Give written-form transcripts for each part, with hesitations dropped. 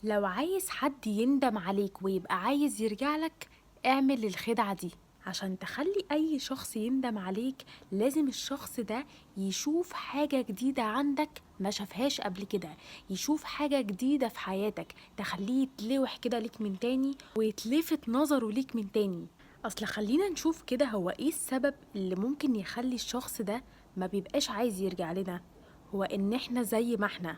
لو عايز حد يندم عليك ويبقى عايز يرجع لك، اعمل الخدعة دي. عشان تخلي أي شخص يندم عليك لازم الشخص ده يشوف حاجة جديدة عندك ما شافهاش قبل كده، يشوف حاجة جديدة في حياتك تخليه يتلوح كده ليك من تاني ويتلفت نظره ليك من تاني. أصل خلينا نشوف كده هو ايه السبب اللي ممكن يخلي الشخص ده ما بيبقاش عايز يرجع لنا. هو ان احنا زي ما احنا،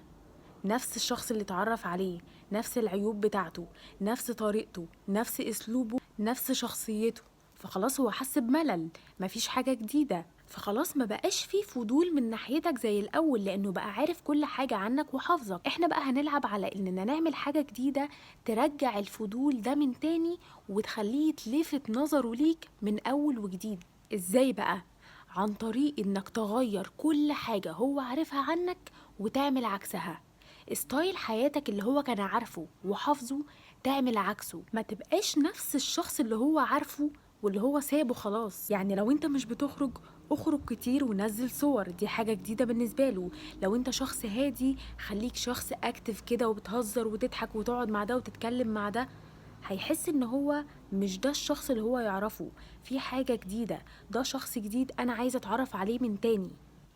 نفس الشخص اللي اتعرف عليه، نفس العيوب بتاعته، نفس طريقته، نفس اسلوبه، نفس شخصيته. فخلاص هو حس بملل، مفيش حاجة جديدة، فخلاص ما بقاش فيه فضول من ناحيتك زي الأول لأنه بقى عارف كل حاجة عنك وحافظك. احنا بقى هنلعب على إننا نعمل حاجة جديدة ترجع الفضول ده من تاني وتخليه يتلفت نظره ليك من أول وجديد. ازاي بقى؟ عن طريق إنك تغير كل حاجة هو عارفها عنك وتعمل عكسها. ستايل حياتك اللي هو كان عارفه وحافظه تعمل عكسه، ما تبقاش نفس الشخص اللي هو عارفه واللي هو سابه خلاص. يعني لو انت مش بتخرج، اخرج كتير ونزل صور، دي حاجة جديدة بالنسبة له. لو انت شخص هادي خليك شخص اكتف كده وبتهزر وتضحك وتقعد مع ده وتتكلم مع ده. هيحس ان هو مش ده الشخص اللي هو يعرفه، في حاجة جديدة، ده شخص جديد انا عايزة اتعرف عليه من تاني.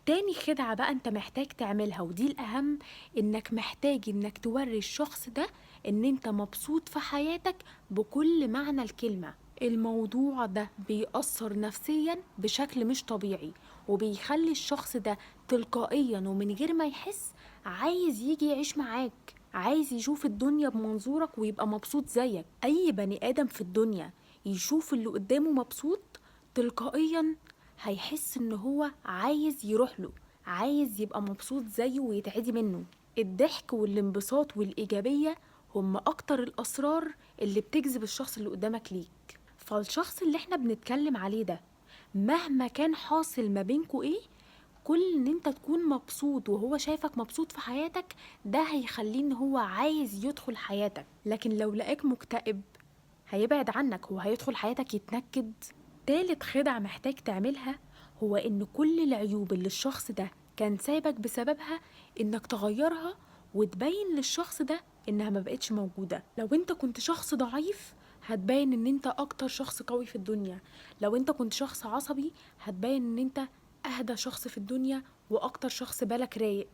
تاني خدعة بقى انت محتاج تعملها ودي الأهم، انك محتاج انك توري الشخص ده ان انت مبسوط في حياتك بكل معنى الكلمة. الموضوع ده بيأثر نفسيا بشكل مش طبيعي، وبيخلي الشخص ده تلقائيا ومن غير ما يحس عايز يجي يعيش معاك، عايز يشوف الدنيا بمنظورك ويبقى مبسوط زيك. أي بني آدم في الدنيا يشوف اللي قدامه مبسوط تلقائيا هيحس ان هو عايز يروح له، عايز يبقى مبسوط زيه ويتعدي منه. الضحك والانبساط والإيجابية هم أكتر الأسرار اللي بتجذب الشخص اللي قدامك ليك. فالشخص اللي احنا بنتكلم عليه ده مهما كان حاصل ما بينكوا ايه، كل ان انت تكون مبسوط وهو شايفك مبسوط في حياتك ده هيخليه ان هو عايز يدخل حياتك. لكن لو لقاك مكتئب هيبعد عنك، هو هيدخل حياتك يتنكد. تالت خدعة محتاج تعملها هو إن كل العيوب اللي الشخص ده كان سايبك بسببها إنك تغيرها وتبين للشخص ده إنها ما بقتش موجودة. لو أنت كنت شخص ضعيف هتبين إن أنت أكتر شخص قوي في الدنيا. لو أنت كنت شخص عصبي هتبين إن أنت أهدى شخص في الدنيا وأكتر شخص بالك رايق.